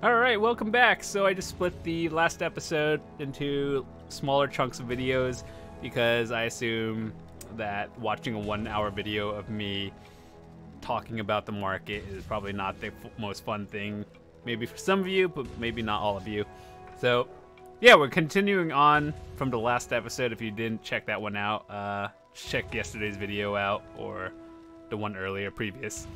Alright, welcome back. So I just split the last episode into smaller chunks of videos because I assume that watching a 1 hour video of me talking about the market is probably not the most fun thing. Maybe for some of you, but maybe not all of you. So yeah, we're continuing on from the last episode. If you didn't check that one out, check yesterday's video out or the one earlier previous.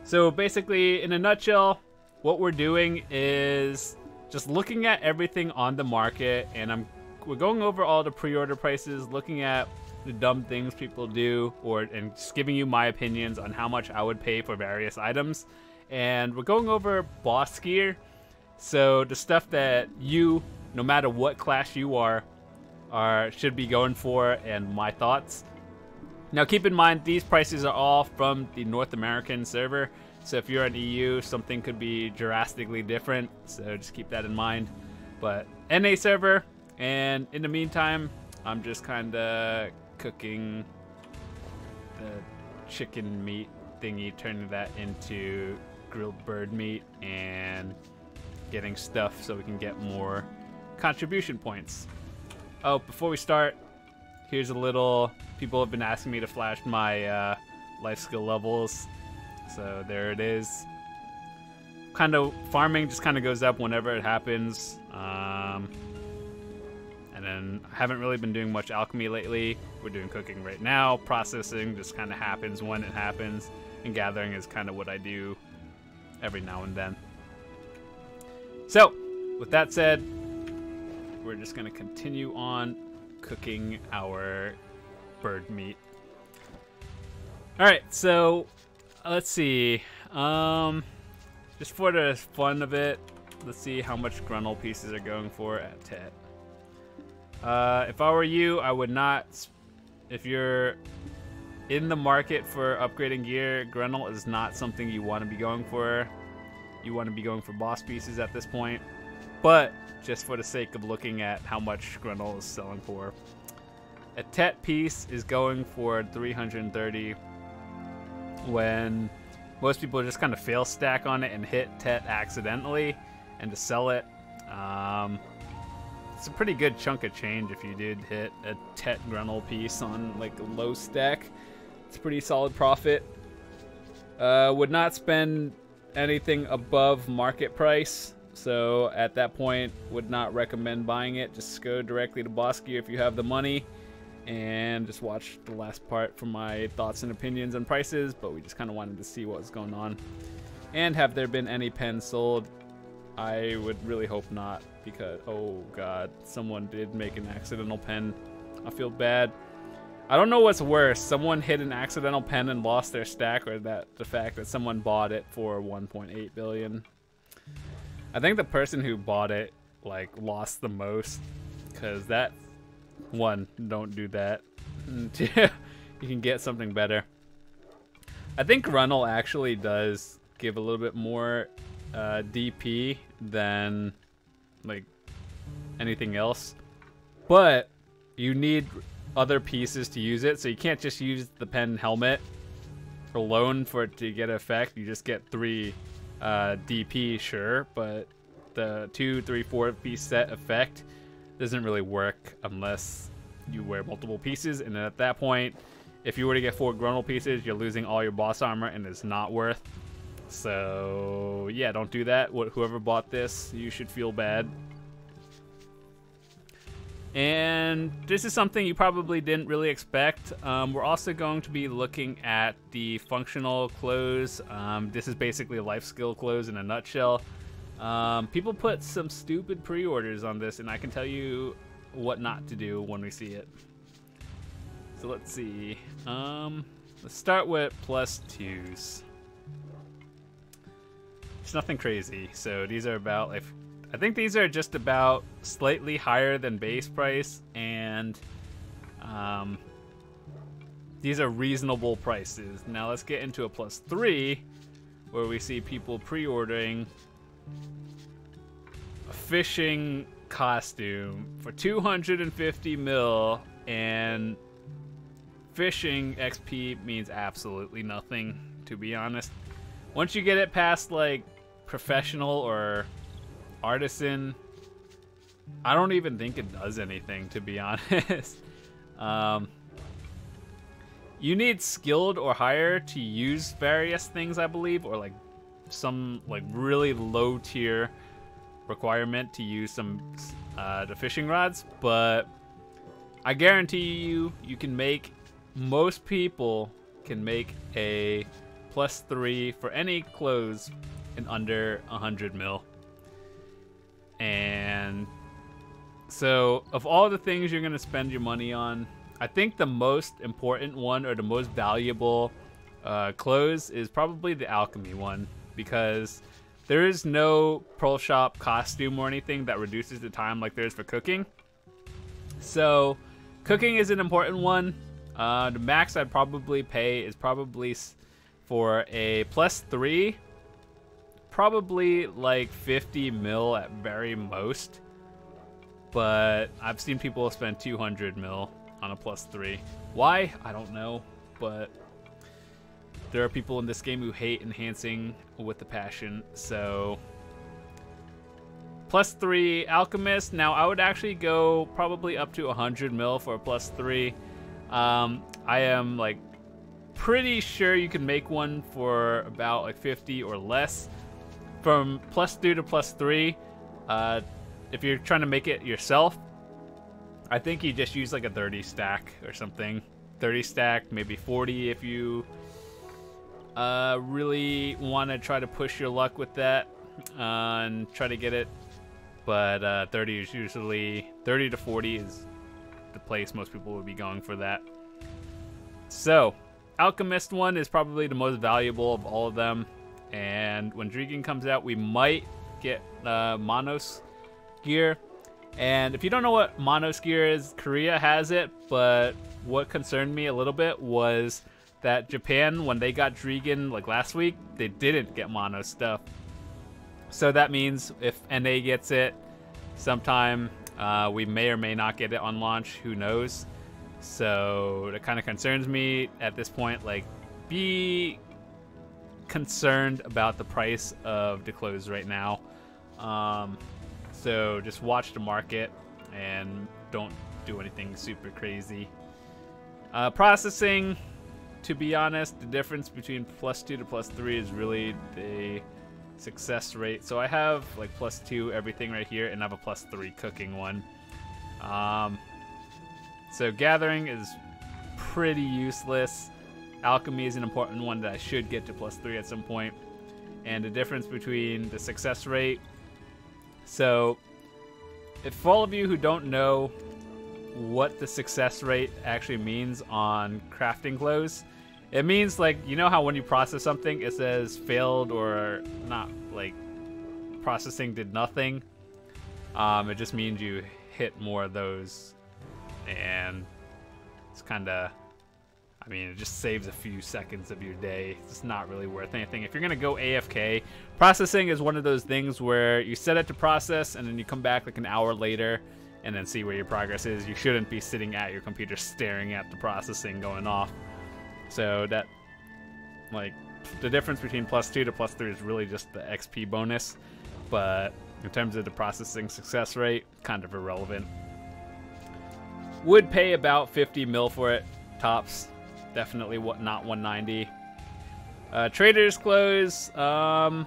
So basically, in a nutshell, what we're doing is just looking at everything on the market, and we're going over all the pre-order prices, looking at the dumb things people do, and just giving you my opinions on how much I would pay for various items. And we're going over boss gear, so the stuff that you, no matter what class you are should be going for, and my thoughts. Now keep in mind, these prices are all from the North American server. So if you're an EU, something could be drastically different, so just keep that in mind. But NA server, and in the meantime, I'm just kind of cooking the chicken meat thingy, turning that into grilled bird meat, and getting stuff so we can get more contribution points. Oh, before we start, here's a little, people have been asking me to flash my life skill levels. So there it is. Kind of farming just kind of goes up whenever it happens. And then I haven't really been doing much alchemy lately. We're doing cooking right now. Processing just kind of happens when it happens. And gathering is kind of what I do every now and then. So with that said, we're just going to continue on cooking our bird meat. Alright, so let's see. Just for the fun of it, let's see how much Gruntle pieces are going for at Tet. If I were you, I would not. If you're in the market for upgrading gear, Gruntle is not something you want to be going for. You want to be going for boss pieces at this point. But just for the sake of looking at how much Gruntle is selling for, a Tet piece is going for 330. When most people just kind of fail stack on it and hit Tet accidentally, and to sell it, it's a pretty good chunk of change if you did hit a Tet Gruntle piece on like a low stack. It's a pretty solid profit. Would not spend anything above market price, so at that point would not recommend buying it. Just go directly to boss gear if you have the money. And just watch the last part for my thoughts and opinions on prices, but we just kind of wanted to see what was going on. And have there been any pens sold? I would really hope not, because, oh god, someone did make an accidental pen. I feel bad. I don't know what's worse, someone hit an accidental pen and lost their stack, or that the fact that someone bought it for 1.8 billion. I think the person who bought it, like, lost the most, because that... One, don't do that. Two, you can get something better. I think Gruntle actually does give a little bit more DP than like anything else, but you need other pieces to use it, so you can't just use the pen helmet alone for it to get effect. You just get 3 DP, sure, but the 2, 3, 4 piece set effect doesn't really work unless you wear multiple pieces, and then at that point, if you were to get 4 Gruntle pieces, you're losing all your boss armor, and it's not worth. So yeah, don't do that. Whoever bought this, you should feel bad. And this is something you probably didn't really expect. We're also going to be looking at the functional clothes. This is basically life skill clothes in a nutshell. People put some stupid pre-orders on this, and I can tell you what not to do when we see it. So let's see. Let's start with +2s. It's nothing crazy. So these are about, like, I think these are just about slightly higher than base price, and these are reasonable prices. Now let's get into a +3, where we see people pre-ordering a fishing costume for 250 mil, and fishing XP means absolutely nothing, to be honest. Once you get it past like professional or artisan, I don't even think it does anything, to be honest. You need skilled or higher to use various things, I believe, or like some like really low tier requirement to use some the fishing rods. But I guarantee you can make, most people can make a +3 for any clothes in under 100 mil. And so of all the things you're going to spend your money on, I think the most important one, or the most valuable clothes, is probably the alchemy one, because there is no Pearl Shop costume or anything that reduces the time like there is for cooking. So cooking is an important one. The max I'd probably pay is probably for a +3, probably like 50 mil at very most. But I've seen people spend 200 mil on a +3. Why? I don't know, but there are people in this game who hate enhancing with a passion. So +3 alchemist. Now I would actually go probably up to 100 mil for a +3. I am like pretty sure you can make one for about like 50 or less. From +2 to +3, if you're trying to make it yourself, I think you just use like a 30 stack or something. 30 stack, maybe 40 if you really want to try to push your luck with that and try to get it. But 30 is usually, 30 to 40 is the place most people would be going for that. So alchemist one is probably the most valuable of all of them. And when Dragon comes out, we might get Monos gear. And if you don't know what Monos gear is, Korea has it, but what concerned me a little bit was that Japan, when they got Dragon like last week, they didn't get Monos stuff. So that means if NA gets it sometime, we may or may not get it on launch, who knows. So that kind of concerns me at this point. Like, be concerned about the price of the clothes right now. So just watch the market and don't do anything super crazy. Processing, to be honest, the difference between +2 to +3 is really the success rate. So I have like +2 everything right here, and I have a +3 cooking one. So gathering is pretty useless. Alchemy is an important one that I should get to +3 at some point. And the difference between the success rate. So, if for all of you who don't know what the success rate actually means on crafting clothes, it means, like, you know how when you process something, it says failed or not, like, processing did nothing? It just means you hit more of those, and it's kind of, I mean, it just saves a few seconds of your day. It's not really worth anything. If you're going to go AFK, processing is one of those things where you set it to process and then you come back like an hour later and then see where your progress is. You shouldn't be sitting at your computer staring at the processing going off. So that, like, the difference between +2 to +3 is really just the XP bonus. But in terms of the processing success rate, kind of irrelevant. Would pay about 50 mil for it, tops. Definitely not 190. Trader's clothes. I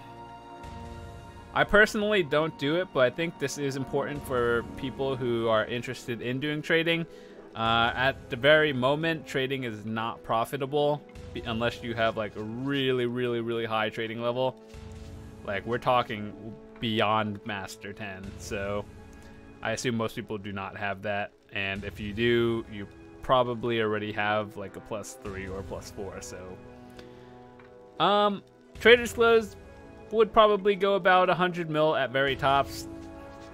personally don't do it, but I think this is important for people who are interested in doing trading. At the very moment, trading is not profitable unless you have like a really high trading level. Like, we're talking beyond Master 10. So I assume most people do not have that. And if you do, you probably already have like a +3 or +4. So trader's clothes would probably go about 100 mil at very tops,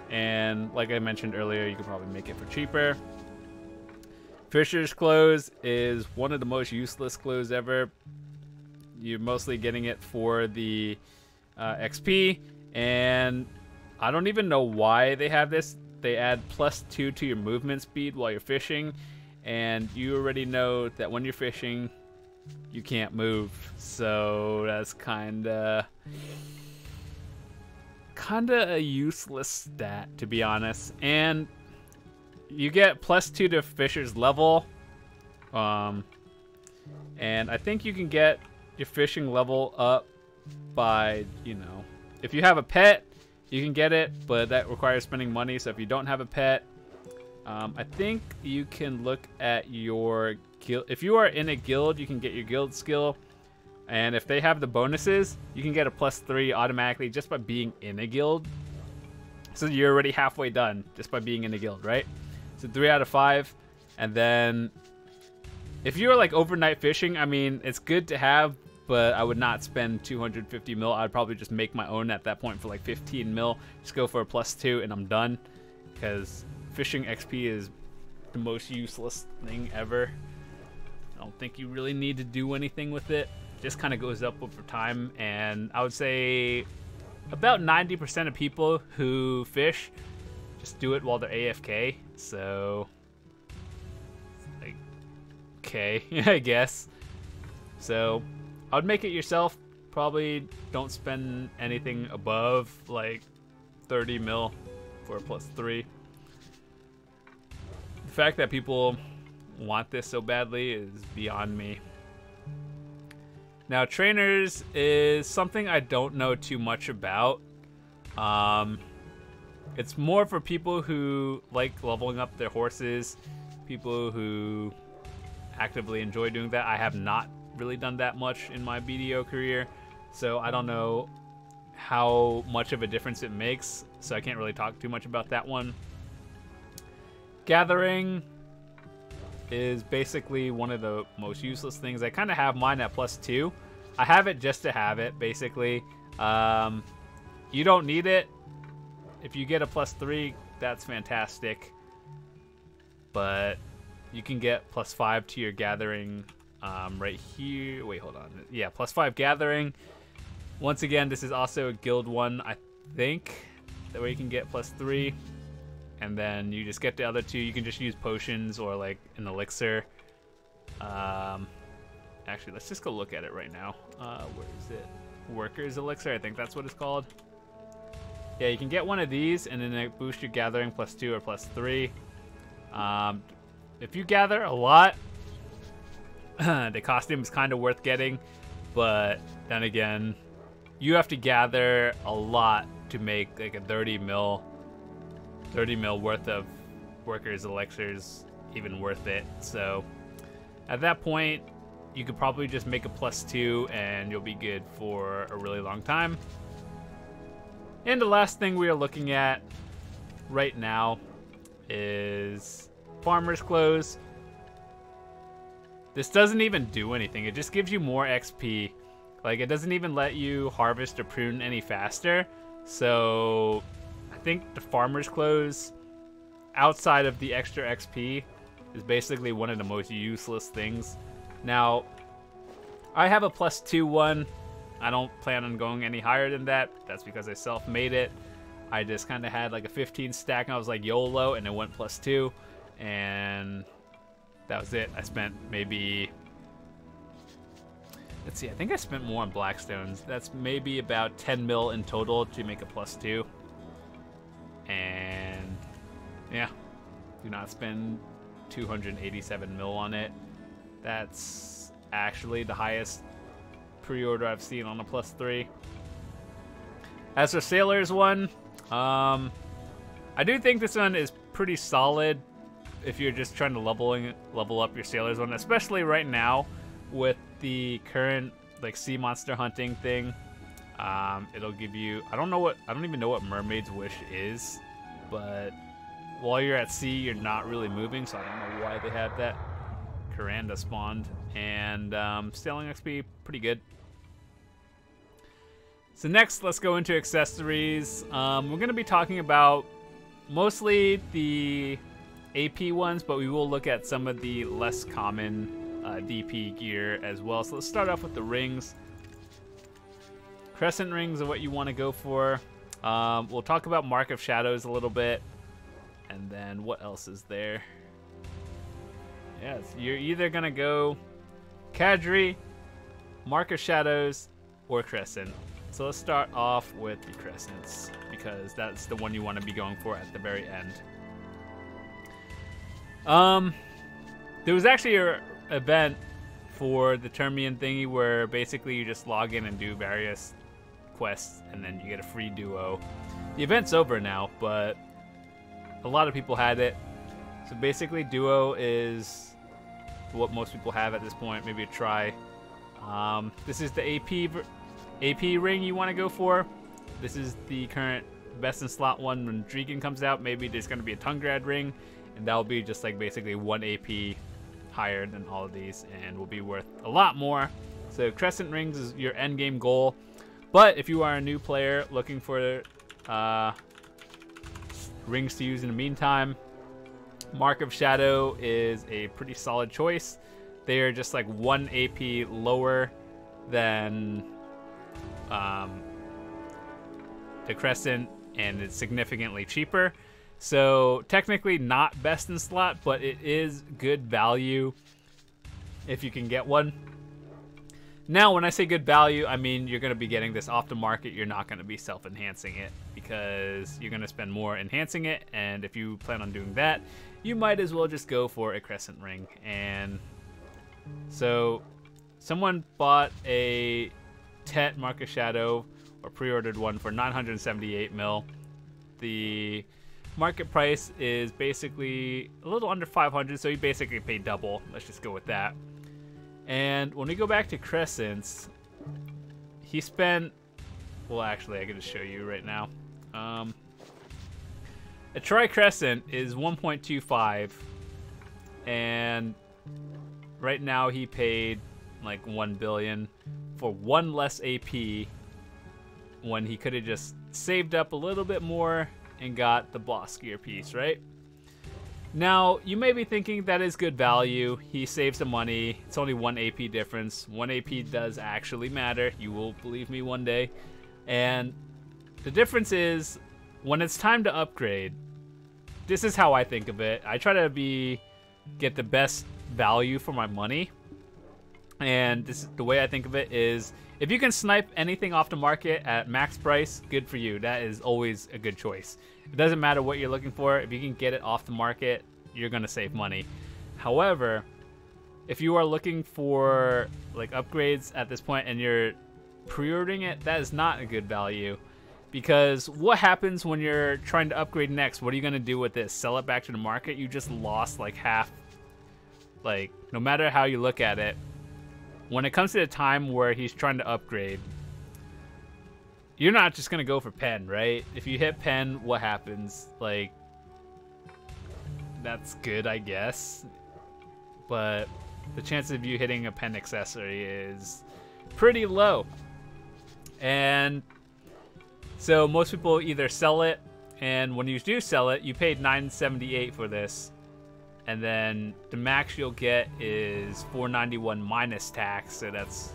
and like I mentioned earlier, you could probably make it for cheaper. Fisher's clothes is one of the most useless clothes ever. You're mostly getting it for the XP, and I don't even know why they have this. They add +2 to your movement speed while you're fishing, and you already know that when you're fishing, you can't move. So that's kind of kind of a useless stat, to be honest. And you get +2 to Fisher's level. And I think you can get your fishing level up by, you know, if you have a pet, you can get it, but that requires spending money. So if you don't have a pet, I think you can look at your guild. If you are in a guild, you can get your guild skill. And if they have the bonuses, you can get a +3 automatically just by being in a guild. So you're already halfway done just by being in a guild, right? So 3 out of 5. And then if you're like overnight fishing, I mean, it's good to have, but I would not spend 250 mil. I'd probably just make my own at that point for like 15 mil. Just go for a +2 and I'm done. Because fishing XP is the most useless thing ever. I don't think you really need to do anything with it. Just kind of goes up over time, and I would say about 90% of people who fish just do it while they're AFK. So, like, okay, I guess. So, I would make it yourself. Probably don't spend anything above like 30 mil for a +3. The fact that people want this so badly is beyond me. Now, trainers is something I don't know too much about. It's more for people who like leveling up their horses, people who actively enjoy doing that. I have not really done that much in my BDO career, so I don't know how much of a difference it makes, so I can't really talk too much about that one. Gathering is basically one of the most useless things. I kind of have mine at +2. I have it just to have it, basically. You don't need it. If you get a +3, that's fantastic. But you can get +5 to your gathering right here. Wait, hold on. Yeah, +5 gathering. Once again, this is also a guild one, I think. That way you can get +3. And then you just get the other 2. You can just use potions or like an elixir. Actually, let's just go look at it right now. Where is it? Workers elixir, I think that's what it's called. Yeah, you can get one of these, and then it boosts your gathering +2 or +3. If you gather a lot, the costume is kind of worth getting, but then again, you have to gather a lot to make like a 30 mil worth of workers elixirs even worth it. So at that point, you could probably just make a +2 and you'll be good for a really long time. And the last thing we are looking at right now is farmer's clothes. This doesn't even do anything. It just gives you more XP. Like, it doesn't even let you harvest or prune any faster. So I think the farmer's clothes, outside of the extra XP, is basically one of the most useless things. Now, I have a +2 one. I don't plan on going any higher than that. That's because I self-made it. I just kind of had like a 15 stack and I was like YOLO, and it went +2, and that was it. I spent maybe, let's see, I think I spent more on Blackstones. That's maybe about 10 mil in total to make a +2. And yeah, do not spend 287 mil on it. That's actually the highest pre-order I've seen on a +3. As for Sailor's one, I do think this one is pretty solid if you're just trying to level up your Sailor's one, especially right now with the current like sea monster hunting thing. It'll give you, I don't even know what Mermaid's Wish is, but while you're at sea, you're not really moving, so I don't know why they have that. Karanda spawned, and sailing XP, pretty good. So next, let's go into accessories. We're going to be talking about mostly the AP ones, but we will look at some of the less common DP gear as well. So let's start off with the rings. Crescent rings are what you want to go for. We'll talk about Mark of Shadows a little bit. And then what else is there? Yes, you're either going to go Kadri, Mark of Shadows, or Crescent. So let's start off with the crescents, because that's the one you want to be going for at the very end. There was actually an event for the Termian thingy where basically you just log in and do various quests and then you get a free duo. The event's over now, but a lot of people had it. So basically duo is what most people have at this point, maybe a try. This is the AP ring you want to go for. This is the current best in slot one. When Dragon comes out, maybe there's going to be a Tungrad ring, and that'll be just like basically 1 AP higher than all of these and will be worth a lot more. So Crescent rings is your end game goal. But if you are a new player looking for rings to use in the meantime, Mark of Shadow is a pretty solid choice. They are just like 1 AP lower than the Crescent, and it's significantly cheaper. So technically not best in slot, but it is good value if you can get one. Now, when I say good value, I mean you're going to be getting this off the market. You're not going to be self-enhancing it, because you're going to spend more enhancing it, and if you plan on doing that, you might as well just go for a Crescent ring. And so someone bought a Tet Mark of Shadow, or pre-ordered one, for 978 mil. The market price is basically a little under 500, so you basically pay double. Let's just go with that. And when we go back to Crescents, he spent, well, actually I can just show you right now. A Tri-Crescent is 1.25, and right now he paid like 1 billion for 1 less AP, when he could have just saved up a little bit more and got the boss gear piece, right? Now, you may be thinking that is good value. He saves the money. It's only 1 AP difference. 1 AP does actually matter. You will believe me one day. And the difference is, when it's time to upgrade, this is how I think of it. I try to get the best value for my money. And the way I think of it is, if you can snipe anything off the market at max price, good for you. That is always a good choice. It doesn't matter what you're looking for. If you can get it off the market, you're going to save money. However, if you are looking for like upgrades at this point and you're pre-ordering it, that is not a good value. Because what happens when you're trying to upgrade next? What are you going to do with this? Sell it back to the market? You just lost like half. Like, no matter how you look at it, when it comes to the time where he's trying to upgrade, you're not just going to go for pen, right? If you hit pen, what happens? Like, that's good, I guess. But the chance of you hitting a pen accessory is pretty low. And so most people either sell it, and when you do sell it, you paid $978 for this. And then the max you'll get is $491 minus tax, so that's,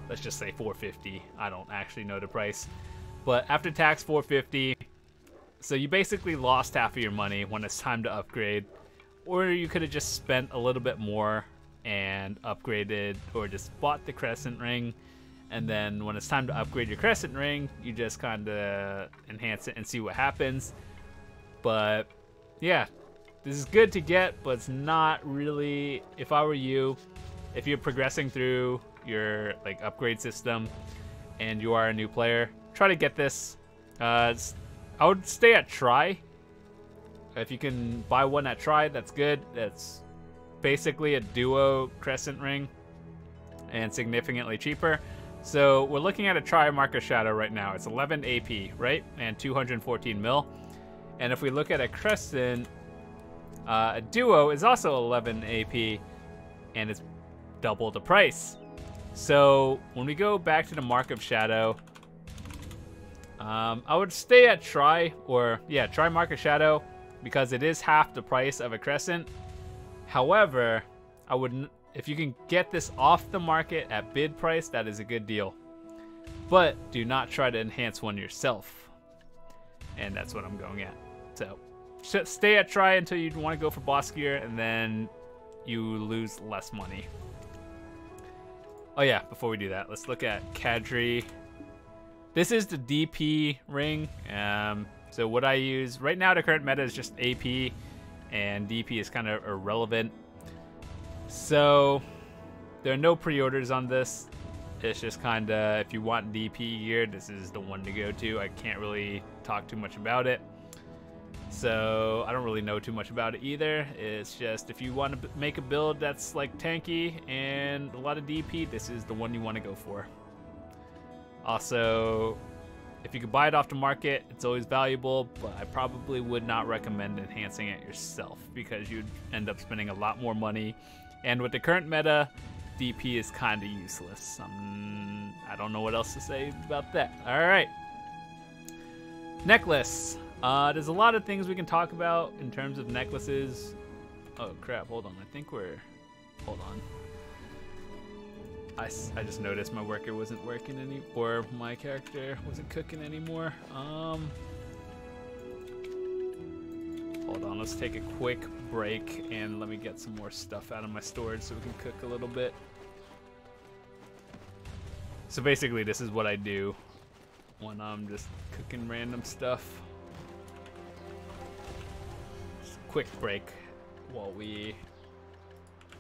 let's just say $450. I don't actually know the price, but after tax $450. So you basically lost half of your money when it's time to upgrade, or you could have just spent a little bit more and upgraded, or just bought the Crescent ring, and then when it's time to upgrade your Crescent ring, you just kind of enhance it and see what happens. But yeah. This is good to get, but it's not really, if I were you, if you're progressing through your like upgrade system and you are a new player, try to get this. I would stay at try. If you can buy one at try, that's good. That's basically a duo Crescent ring and significantly cheaper. So we're looking at a try Mark of Shadow right now. It's 11 AP, right? And 214 mil. And if we look at a Crescent, a duo is also 11 AP, and it's double the price. So when we go back to the Mark of Shadow, I would stay at try, or yeah, try Mark of Shadow, because it is half the price of a Crescent. However, I wouldn't, if you can get this off the market at bid price, that is a good deal. But do not try to enhance one yourself, and that's what I'm going at. So stay at try until you want to go for boss gear, and then you lose less money. Oh yeah, before we do that, let's look at Kadri. This is the DP ring. So what I use right now, the current meta is just AP, and DP is kind of irrelevant. So there are no pre-orders on this. It's just kind of, if you want DP gear, this is the one to go to. I can't really talk too much about it. So I don't really know too much about it either. It's just, if you want to make a build that's like tanky and a lot of DP, this is the one you want to go for. Also, if you could buy it off the market, it's always valuable, but I probably would not recommend enhancing it yourself because you'd end up spending a lot more money. And with the current meta, DP is kind of useless. I don't know what else to say about that. All right. Necklace. There's a lot of things we can talk about in terms of necklaces. Oh, crap. Hold on. I think we're... Hold on. I just noticed my worker wasn't working or my character wasn't cooking anymore. Hold on, let's take a quick break and let me get some more stuff out of my storage so we can cook a little bit. So basically this is what I do when I'm just cooking random stuff. Just a quick break while we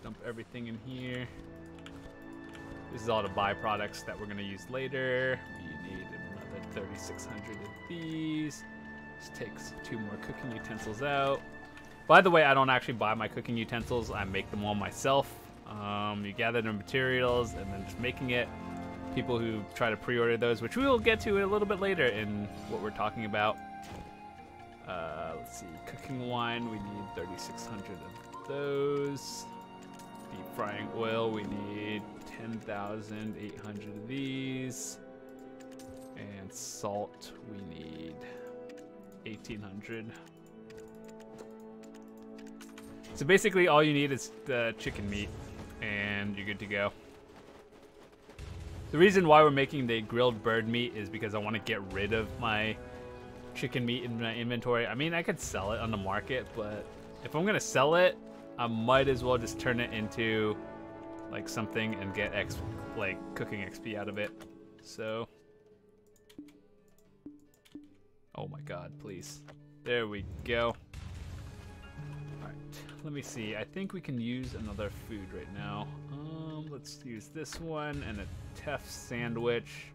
dump everything in here. This is all the byproducts that we're going to use later. We need another 3,600 of these. This takes 2 more cooking utensils out. By the way, I don't actually buy my cooking utensils. I make them all myself. You gather the materials and then just making it. People who try to pre-order those, which we will get to a little bit later in what we're talking about. Let's see, cooking wine, we need 3,600 of those. Deep frying oil, we need 10,800 of these. And salt, we need 1,800. So basically all you need is the chicken meat and you're good to go. The reason why we're making the grilled bird meat is because I want to get rid of my chicken meat in my inventory. I mean, I could sell it on the market, but if I'm going to sell it, I might as well just turn it into like something and get cooking XP out of it. So, oh my god, please. There we go. Alright, let me see. I think we can use another food right now. Let's use this one and a Tef sandwich.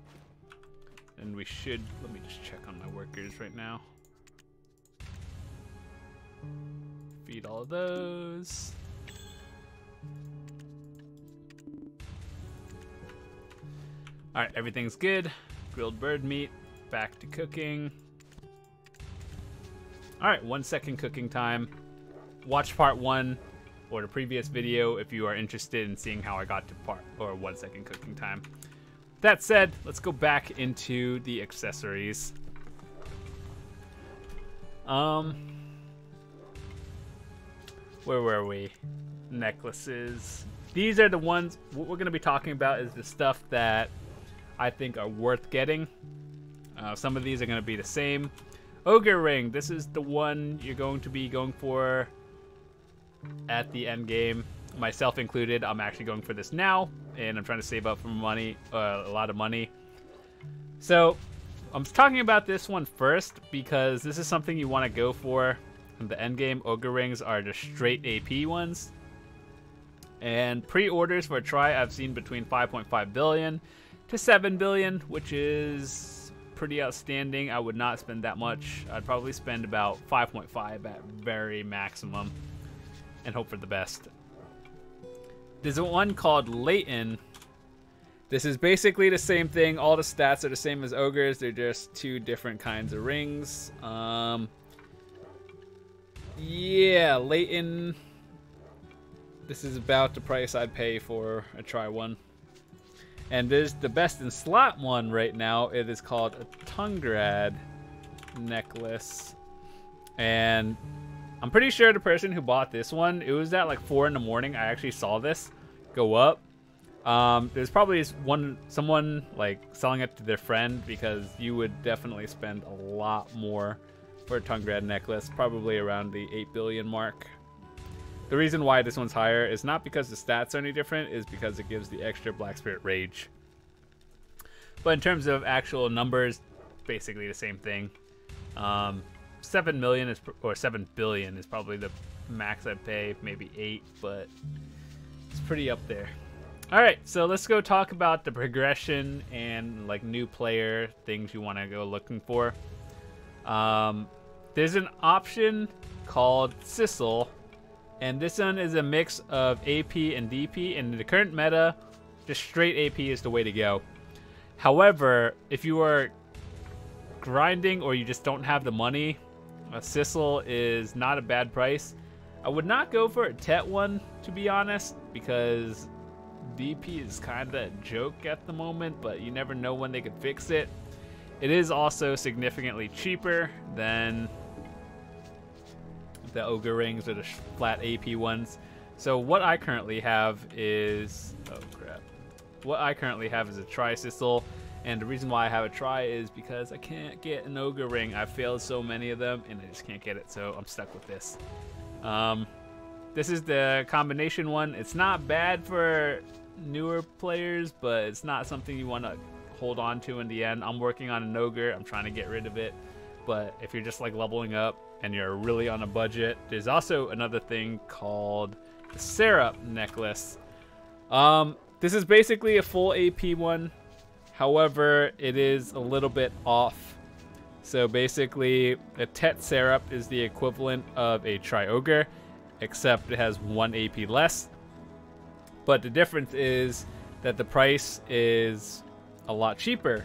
And we should, let me just check on my workers right now. Feed all of those. Alright, everything's good. Grilled bird meat, back to cooking. Alright, 1 second cooking time. Watch part 1 or the previous video if you are interested in seeing how I got to 1 second cooking time. That said, let's go back into the accessories. Where were we? Necklaces. These are the ones, what we're going to be talking about is the stuff that I think are worth getting. Some of these are going to be the same. Ogre ring, this is the one you're going to be going for at the end game, myself included. I'm actually going for this now, and I'm trying to save up for money, a lot of money. So I'm talking about this one first because this is something you want to go for in the end game. Ogre rings are the straight AP ones, and pre-orders for a try I've seen between 5.5 billion to 7 billion, which is pretty outstanding. I would not spend that much. I'd probably spend about 5.5 at very maximum and hope for the best. There's one called Leighton. This is basically the same thing. All the stats are the same as ogres. They're just 2 different kinds of rings. Yeah, Leighton. This is about the price I'd pay for a try one. And there's the best in slot one right now. It is called a Tungrad necklace. And I'm pretty sure the person who bought this one, it was at like 4 in the morning. I actually saw this go up. There's probably someone like selling it to their friend because you would definitely spend a lot more for a Tungrad necklace, probably around the 8 billion mark. The reason why this one's higher is not because the stats are any different, is because it gives the extra Black Spirit Rage. But in terms of actual numbers, basically the same thing. 7 million is, or 7 billion is probably the max I'd pay, maybe 8, but it's pretty up there. All right, so let's go talk about the progression and like new player things you want to go looking for. There's an option called Sissel, and this one is a mix of AP and DP. And in the current meta, just straight AP is the way to go. However, if you are grinding or you just don't have the money, a Sissel is not a bad price. I would not go for a Tet one, to be honest, because DP is kind of a joke at the moment, but you never know when they could fix it. It is also significantly cheaper than the Ogre Rings or the flat AP ones. So what I currently have is... oh crap. What I currently have is a Tri-Sissel, and the reason why I have a Tri is because I can't get an Ogre Ring. I've failed so many of them, and I just can't get it, so I'm stuck with this. This is the combination one. It's not bad for newer players, but it's not something you want to hold on to in the end. I'm working on an Ogre. I'm trying to get rid of it. But if you're just like leveling up and you're really on a budget, there's also another thing called the Syrup necklace. This is basically a full AP one. However, it is a little bit off. So basically, a Tet Syrup is the equivalent of a Tri-Ogre, except it has 1 AP less. But the difference is that the price is a lot cheaper.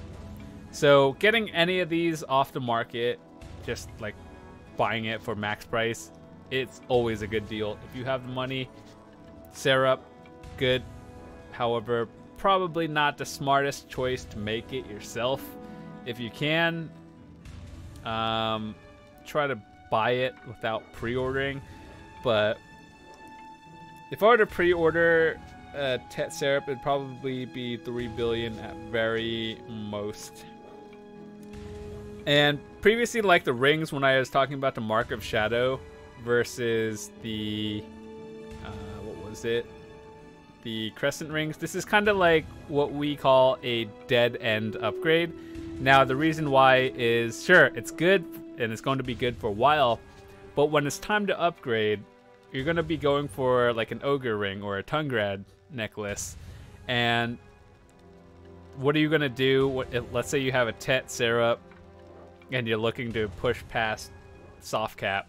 So getting any of these off the market, just like buying it for max price, it's always a good deal. If you have the money, Syrup, good. However, probably not the smartest choice to make it yourself. If you can, try to buy it without pre-ordering. But if I were to pre-order Tet Syrup, it'd probably be 3 billion at very most. And previously, like the rings, when I was talking about the Mark of Shadow versus the what was it? The Crescent rings. This is kind of like what we call a dead end upgrade. Now, the reason why is, sure, it's good and it's going to be good for a while, but when it's time to upgrade, you're going to be going for like an Ogre ring or a Tungrad necklace. And what are you going to do? Let's say you have a Tet Syrup and you're looking to push past soft cap.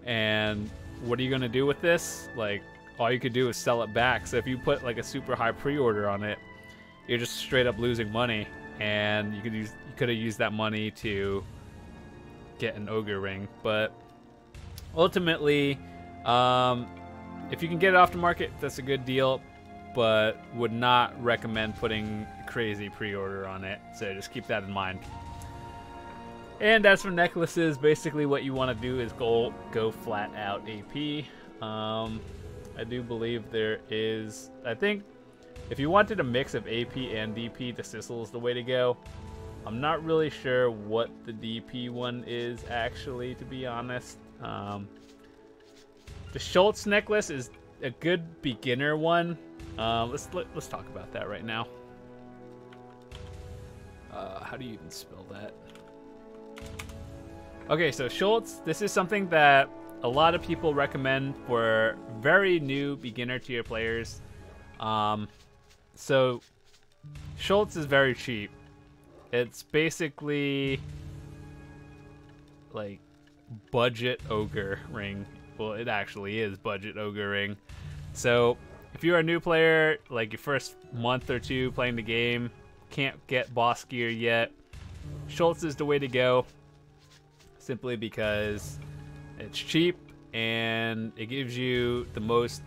And what are you going to do with this? Like, all you could do is sell it back. So if you put like a super high pre-order on it, you're just straight up losing money. And you could have used that money to get an Ogre ring. But ultimately, if you can get it off the market, that's a good deal, but would not recommend putting crazy pre-order on it. So just keep that in mind. And as for necklaces, basically what you want to do is go flat out AP. I do believe there is, I think if you wanted a mix of AP and DP, the Sissel is the way to go. I'm not really sure what the DP one is actually, to be honest. The Schultz necklace is a good beginner one. Let's talk about that right now. How do you even spell that? Okay, so Schultz, this is something that a lot of people recommend for very new beginner tier players. So Schultz is very cheap. It's basically like budget Ogre ring. Well, it actually is budget Ogre ring. So if you're a new player, like your first month or two playing the game, can't get boss gear yet, Schultz is the way to go, simply because it's cheap and it gives you the most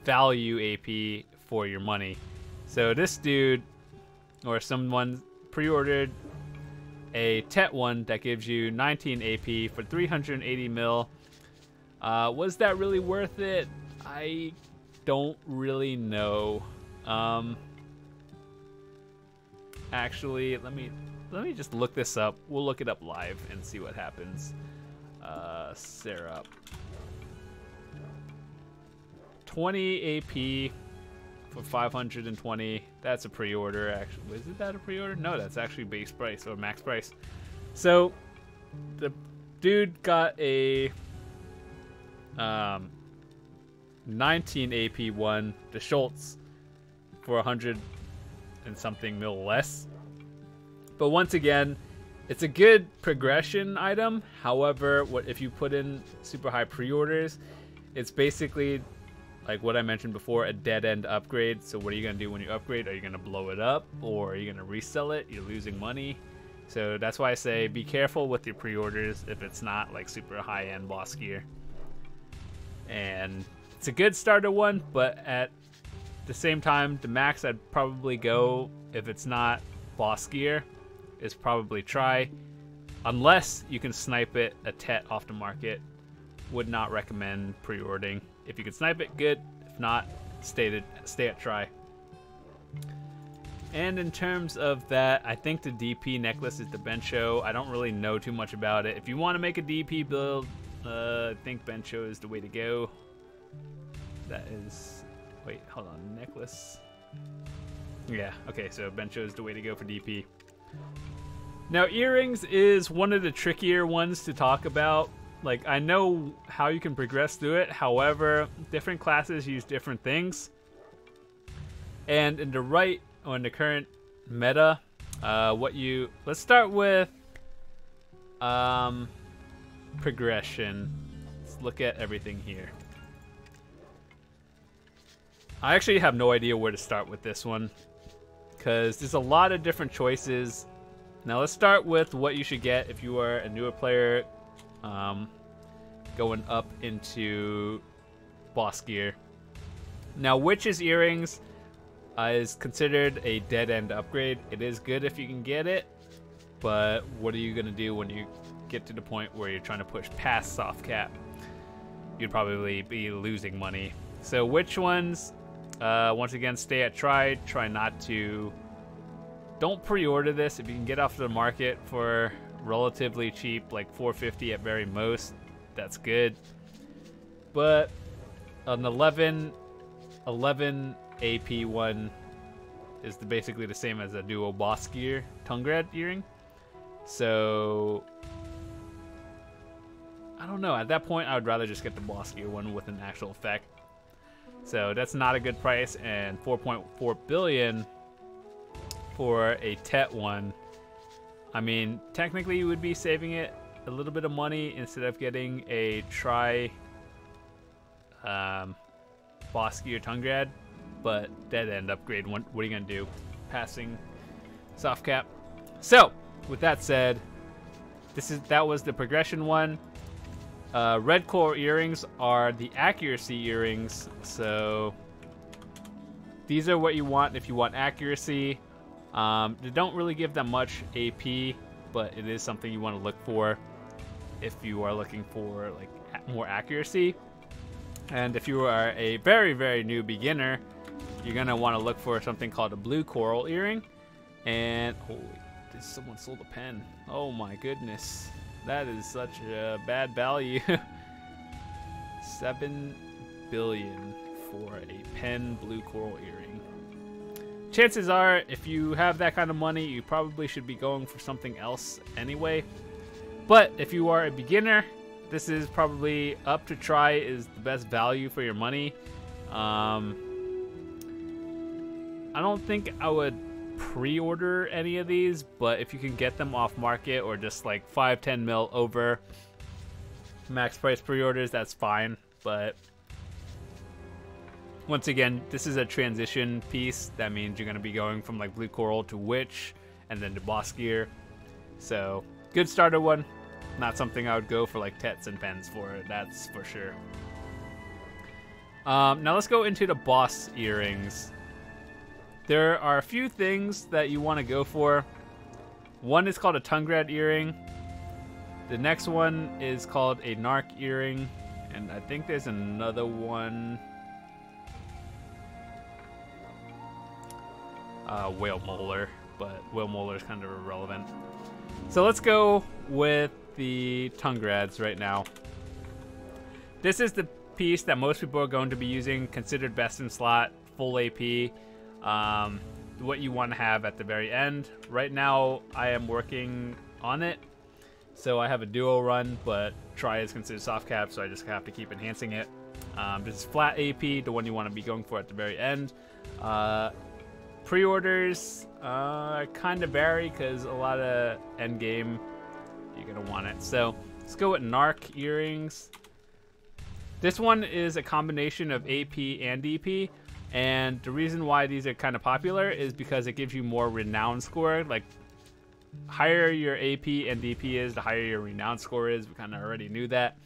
value AP for your money. So this dude, or someone, pre-ordered a Tet one that gives you 19 AP for 380 mil. Was that really worth it? I don't really know. Actually, let me just look this up. We'll look it up live and see what happens. Syrup. 20 AP for 520. That's a pre-order. Actually, is that a pre-order? No, that's actually base price or max price. So the dude got a 19 AP one, the Schultz, for 100 and something mil less. But once again, it's a good progression item. However, if you put in super high pre-orders, it's basically like what I mentioned before, a dead-end upgrade. So what are you going to do when you upgrade? Are you going to blow it up, or are you going to resell it? You're losing money. So that's why I say be careful with your pre-orders if it's not like super high-end boss gear. And it's a good starter one, but at the same time, the max I'd probably go if it's not boss gear is probably try, unless you can snipe it a tet off the market. Would not recommend pre-ordering. If you can snipe it, good. If not, stay at try. And in terms of that, I think the DP necklace is the Bencho. I don't really know too much about it. If you want to make a DP build, I think Bencho is the way to go. That is... Wait, hold on. Necklace. Yeah, okay, so Bencho is the way to go for DP. Now, earrings is one of the trickier ones to talk about. Like, I know how you can progress through it. However, different classes use different things. And in the right, or in the current meta, let's start with progression. Let's look at everything here. I actually have no idea where to start with this one, because there's a lot of different choices. Now let's start with what you should get if you are a newer player going up into boss gear. Now, Witch's Earrings is considered a dead-end upgrade. It is good if you can get it, but what are you going to do when you get to the point where you're trying to push past soft cap? You'd probably be losing money. So which ones? Once again, stay at try. Try not to... Don't pre-order this. If you can get off the market for relatively cheap, like 450 at very most, that's good. But an 11 AP one is basically the same as a duo boss gear Tungrad earring. So I don't know. At that point, I would rather just get the boss gear one with an actual effect. So that's not a good price, and 4.4 billion for a Tet one. I mean, technically you would be saving it a little bit of money instead of getting a try boss gear Tungrad, but dead end upgrade. What are you gonna do? Passing soft cap. So with that said, that was the progression one. Red core earrings are the accuracy earrings, so these are what you want if you want accuracy. They don't really give them much AP, but it is something you want to look for if you are looking for like more accuracy. And if you are a very, very new beginner, you're gonna want to look for something called a blue coral earring. And holy, someone sold a pen. Oh my goodness, that is such a bad value. 7 billion for a pen blue coral earring. Chances are, if you have that kind of money, you probably should be going for something else anyway. But if you are a beginner, this is probably up to try is the best value for your money. I don't think I would pre-order any of these, but if you can get them off market or just like 5-10 mil over max price pre-orders, that's fine. But once again, this is a transition piece. That means you're going to be going from like blue coral to witch and then to boss gear. So good starter one. Not something I would go for like tets and pens for, that's for sure. Now let's go into the boss earrings. There are a few things that you want to go for. One is called a Tungrad earring. The next one is called a Narc earring. And I think there's another one. Whale molar, but whale molar is kind of irrelevant. So let's go with the Tungrads right now. This is the piece that most people are going to be using, considered best in slot full AP, what you want to have at the very end. Right now, I am working on it. So I have a duo run, but try is considered soft cap, so I just have to keep enhancing it. This is flat AP, the one you want to be going for at the very end. Pre-orders kind of vary because a lot of end game you're going to want it. So let's go with Narc earrings. This one is a combination of AP and DP, and the reason why these are kind of popular is because it gives you more renown score. Like, higher your AP and DP is, the higher your renown score is. We kind of already knew that.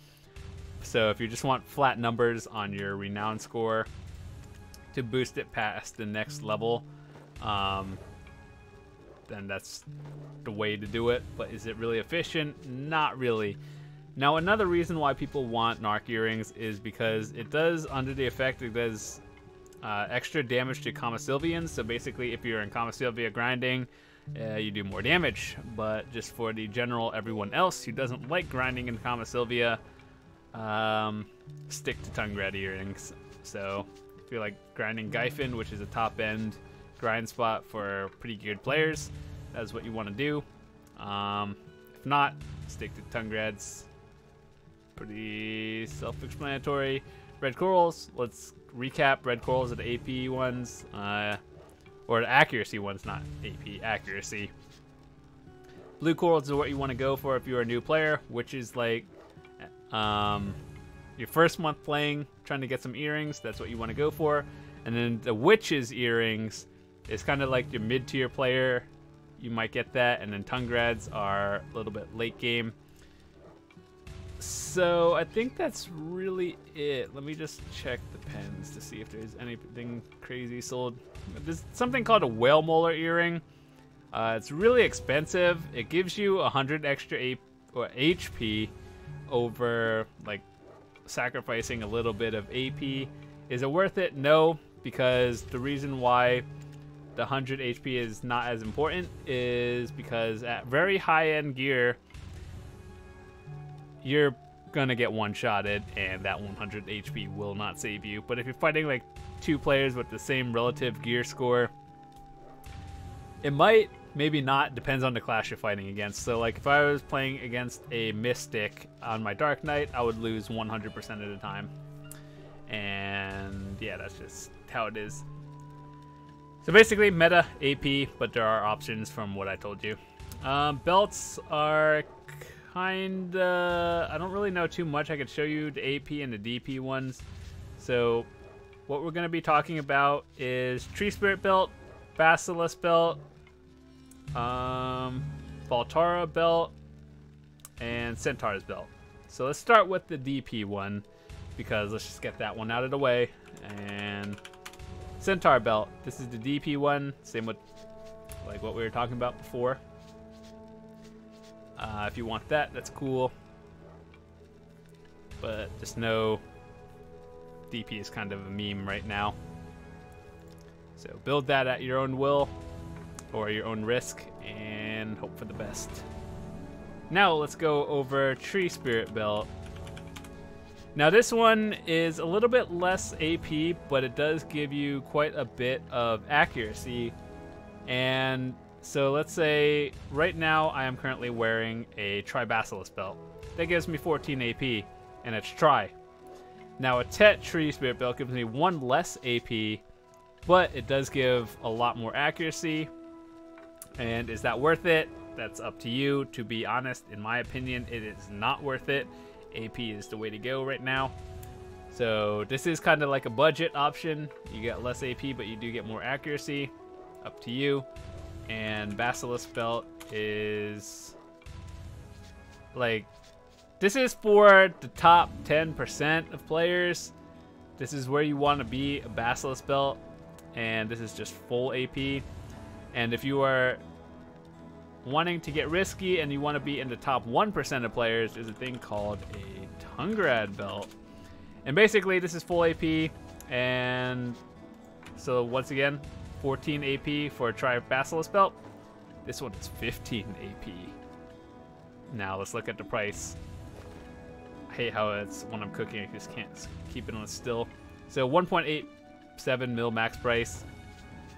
So if you just want flat numbers on your renown score to boost it past the next level, then that's the way to do it. But is it really efficient? Not really. Now, another reason why people want Narc earrings is because it does, under the effect, it does extra damage to Commosylvians. So basically, if you're in Commosylvia grinding, you do more damage. But just for the general everyone else who doesn't like grinding in Commosylvia, stick to Tongue-Grad earrings. So if you like grinding Gyfin, which is a top-end grind spot for pretty good players, that's what you want to do. If not, stick to Tongue-Grads. Pretty self-explanatory. Red corals, let's recap. Red corals are the AP ones, or the accuracy ones, not AP, accuracy. Blue corals are what you want to go for if you're a new player, which is like your first month playing, trying to get some earrings. That's what you want to go for. And then the witch's earrings is kind of like your mid-tier player. You might get that. And then Tongue-Grads are a little bit late game. So I think that's really it. Let me just check the pens to see if there's anything crazy sold. There's something called a whale molar earring. It's really expensive. It gives you 100 extra HP over like sacrificing a little bit of AP. Is it worth it? No, because the reason why the 100 HP is not as important is because at very high-end gear, you're gonna get one-shotted, and that 100 HP will not save you. But if you're fighting like two players with the same relative gear score, it might, maybe not, depends on the class you're fighting against. So like if I was playing against a Mystic on my Dark Knight, I would lose 100% of the time. And yeah, that's just how it is. So basically meta AP, but there are options from what I told you. Belts are kinda, I don't really know too much. I could show you the AP and the DP ones. So what we're going to be talking about is Tree Spirit Belt, Basilisk Belt, Baltara Belt, and Centaur's Belt. So let's start with the DP one, because let's just get that one out of the way. And Centaur Belt, this is the DP one, same with like what we were talking about before. If you want that, that's cool. But just know DP is kind of a meme right now. So build that at your own will or your own risk and hope for the best. Now let's go over Tree Spirit Belt. Now this one is a little bit less AP, but it does give you quite a bit of accuracy. And so let's say right now I am currently wearing a Tri-Basilisk belt. That gives me 14 AP, and it's Tri. Now a Tet Tree Spirit belt gives me 1 less AP, but it does give a lot more accuracy. And is that worth it? That's up to you. To be honest, in my opinion, it is not worth it. AP is the way to go right now. So this is kind of like a budget option. You get less AP, but you do get more accuracy. Up to you. And Basilisk Belt is like, this is for the top 10% of players. This is where you want to be, a Basilisk Belt, and this is just full AP. And if you are wanting to get risky and you want to be in the top 1% of players, there's a thing called a Tongue-Grad Belt. And basically this is full AP, and so once again, 14 AP for a Tri-Basilisk Belt. This one is 15 AP. Now let's look at the price. I hate how it's when I'm cooking, I just can't keep it on still. So 1.8 3.7 mil max price.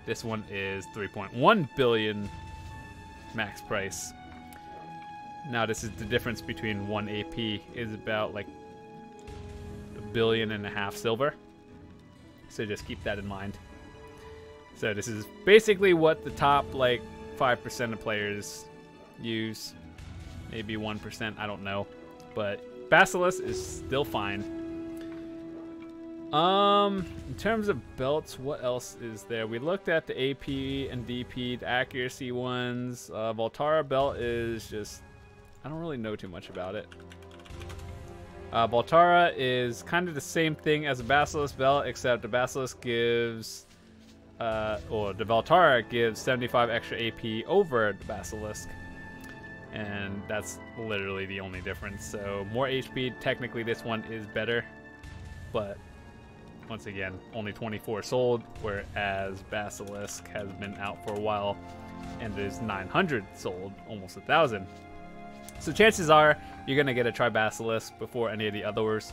This one is 3.1 billion max price. Now this is the difference between 1 AP is about like 1.5 billion silver. So just keep that in mind. So this is basically what the top like 5% of players use. Maybe 1%, I don't know. But Basilisk is still fine. In terms of belts, what else is there? We looked at the AP and DP, the accuracy ones. Voltara belt is just, I don't really know too much about it. Voltara is kind of the same thing as a Basilisk belt, except the Basilisk gives, or the Voltara gives 75 extra AP over the Basilisk. And that's literally the only difference. So more HP, technically this one is better, but once again, only 24 sold, whereas Basilisk has been out for a while and is 900 sold, almost 1,000. So chances are you're gonna get a Tri-Basilisk before any of the others.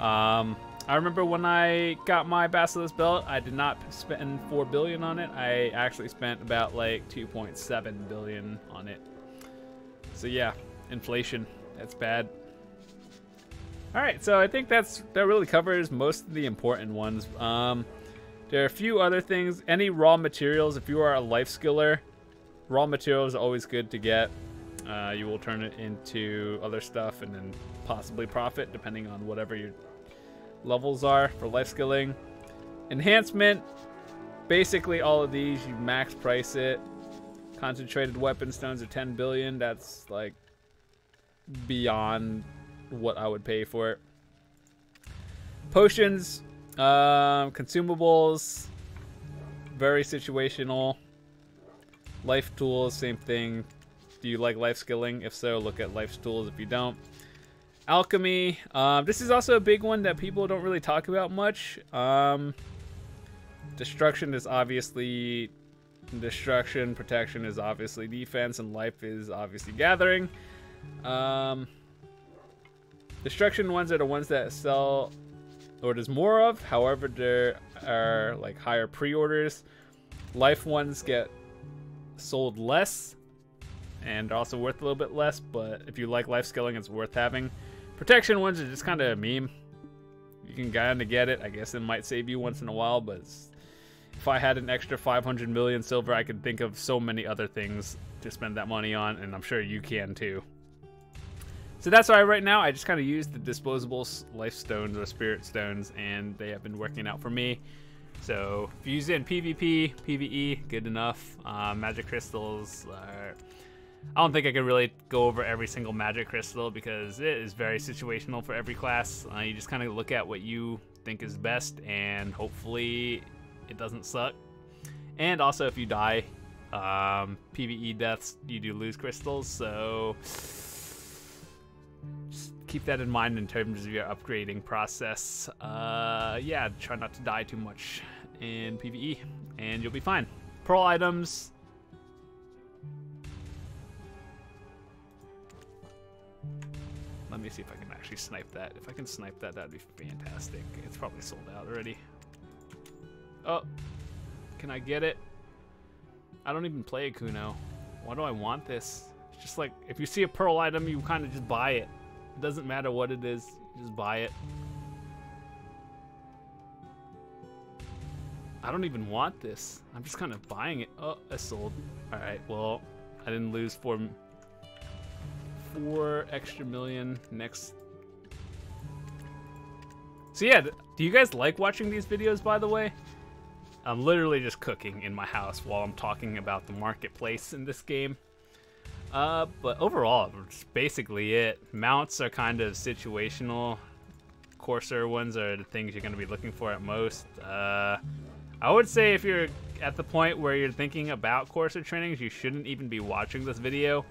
I remember when I got my Basilisk belt, I did not spend 4 billion on it. I actually spent about like 2.7 billion on it. So yeah, inflation, that's bad. All right, so I think that really covers most of the important ones. There are a few other things. Any raw materials, if you are a life skiller, raw materials are always good to get. You will turn it into other stuff and then possibly profit depending on whatever your levels are for life skilling. Enhancement, basically all of these, you max price it. Concentrated weapon stones are 10 billion. That's like beyond what I would pay for it. Potions, consumables, very situational. Life tools, same thing. Do you like life skilling? If so, look at life tools. If you don't, alchemy. This is also a big one that people don't really talk about much. Destruction is obviously destruction, protection is obviously defense, and life is obviously gathering. Destruction ones are the ones that sell, or there's more of. However, there are like higher pre-orders. Life ones get sold less and are also worth a little bit less, but if you like life skilling, it's worth having. Protection ones are just kind of a meme. You can kind of get it. I guess it might save you once in a while, but if I had an extra 500 million silver, I could think of so many other things to spend that money on, and I'm sure you can too. So that's why right now I just kind of use the disposable life stones or spirit stones, and they have been working out for me. So if you use it in PvP, PvE, good enough. Magic crystals are, I don't think I could really go over every single magic crystal because it is very situational for every class. You just kind of look at what you think is best, and hopefully it doesn't suck. And also if you die, PvE deaths, you do lose crystals, so just keep that in mind in terms of your upgrading process. Yeah, try not to die too much in PvE and you'll be fine. Pearl items, let me see if I can actually snipe that. If I can snipe that, that'd be fantastic. It's probably sold out already. Oh, can I get it? I don't even play a Kuno. Why do I want this? It's just like, if you see a pearl item, you kind of just buy it. It doesn't matter what it is, you just buy it. I don't even want this. I'm just kind of buying it. Oh, I sold. All right, well, I didn't lose 4 extra million next. So yeah, do you guys like watching these videos, by the way? I'm literally just cooking in my house while I'm talking about the marketplace in this game. But overall, it's basically it. Mounts are kind of situational. Courser ones are the things you're going to be looking for at most. I would say if you're at the point where you're thinking about courser trainings, you shouldn't even be watching this video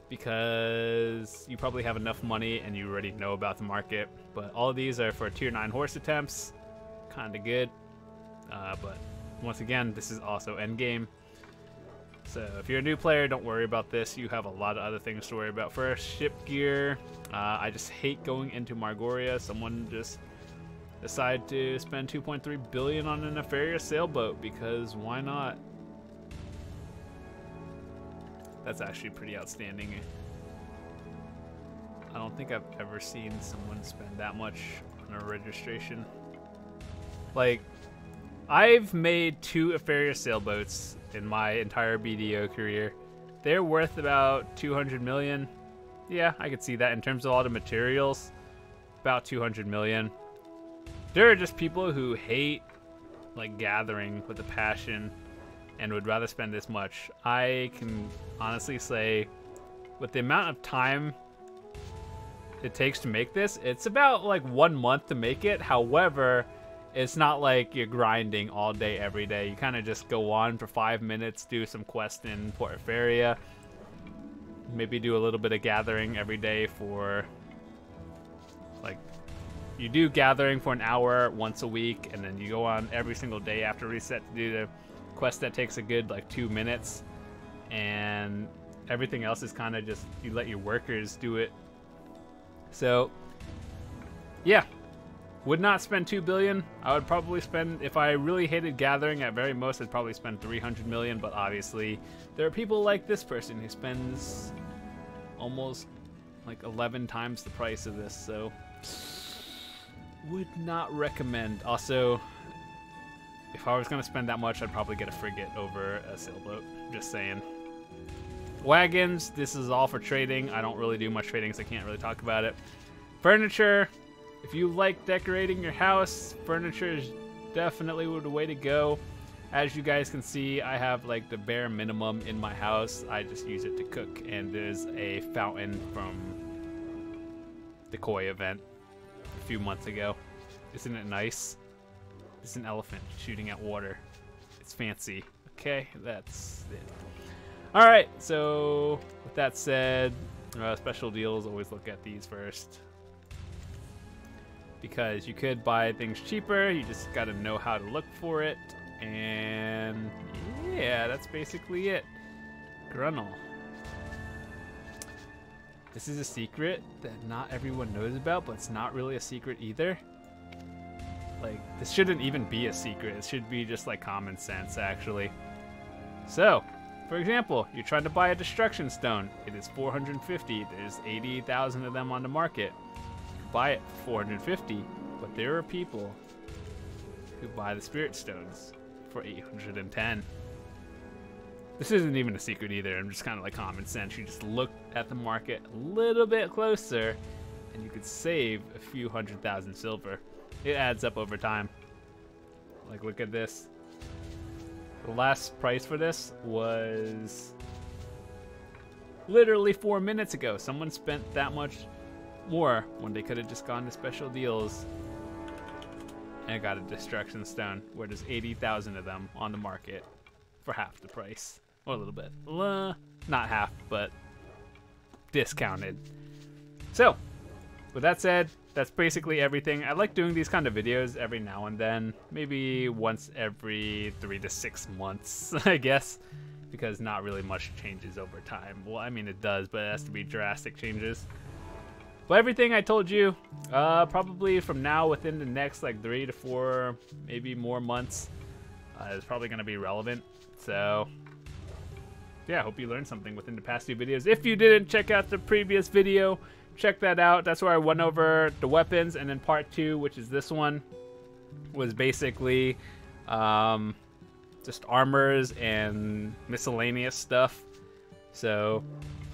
because you probably have enough money and you already know about the market. But all of these are for tier 9 horse attempts. Kind of good. But once again, this is also endgame. So if you're a new player, don't worry about this. You have a lot of other things to worry about. First, ship gear. I just hate going into Margoria. decide to spend 2.3 billion on a nefarious sailboat, because why not? That's actually pretty outstanding. I don't think I've ever seen someone spend that much on a registration. Like, I've made 2 nefarious sailboats in my entire BDO career. They're worth about 200 million. Yeah, I could see that in terms of all the materials. About 200 million. There are just people who hate like gathering with a passion and would rather spend this much. I can honestly say, with the amount of time it takes to make this, it's about like 1 month to make it. However, it's not like you're grinding all day every day. You kind of just go on for 5 minutes, do some quests in Port Feria, maybe do a little bit of gathering every day for like, you do gathering for an hour once a week, and then you go on every single day after reset to do the quest that takes a good like 2 minutes, and everything else is kind of just you let your workers do it. So yeah, would not spend 2 billion. I would probably spend, if I really hated gathering, at very most I'd probably spend 300 million, but obviously there are people like this person who spends almost like 11 times the price of this, so would not recommend. Also, if I was going to spend that much, I'd probably get a frigate over a sailboat. Just saying. Wagons, this is all for trading. I don't really do much trading, so I can't really talk about it. Furniture, if you like decorating your house, furniture is definitely the way to go. As you guys can see, I have like the bare minimum in my house. I just use it to cook, and there's a fountain from the koi event a few months ago. Isn't it nice? It's an elephant shooting at water. It's fancy. Okay, that's it. Alright, so with that said, special deals, always look at these first. Because you could buy things cheaper, you just gotta know how to look for it. And yeah, that's basically it. Grunnel. This is a secret that not everyone knows about, but it's not really a secret either. Like, this shouldn't even be a secret. It should be just like common sense, actually. So, for example, you're trying to buy a destruction stone. It is 450. There's 80,000 of them on the market. You can buy it for 450, but there are people who buy the spirit stones for 810. This isn't even a secret either. I'm just kind of like common sense. You just look at the market a little bit closer, and you could save a few 100,000 silver. It adds up over time. Like, look at this. The last price for this was literally 4 minutes ago. Someone spent that much more when they could have just gone to special deals and got a destruction stone, where there's 80,000 of them on the market for half the price. Or a little bit. Not half, but discounted. So, with that said, that's basically everything. I like doing these kind of videos every now and then. Maybe once every 3 to 6 months, I guess. Because not really much changes over time. Well, I mean, it does, but it has to be drastic changes. But everything I told you, probably from now within the next like 3 to 4, maybe more months, is probably going to be relevant. So, yeah, I hope you learned something within the past few videos. If you didn't, check out the previous video. Check that out. That's where I went over the weapons, and then part 2, which is this one, was basically just armors and miscellaneous stuff. So,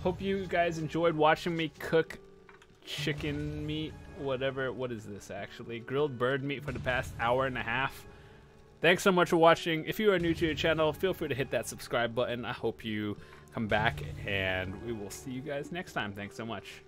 hope you guys enjoyed watching me cook chicken meat, whatever. What is this actually? Grilled bird meat for the past hour and a half. Thanks so much for watching. If you are new to the channel, feel free to hit that subscribe button. I hope you come back, and we will see you guys next time. Thanks so much.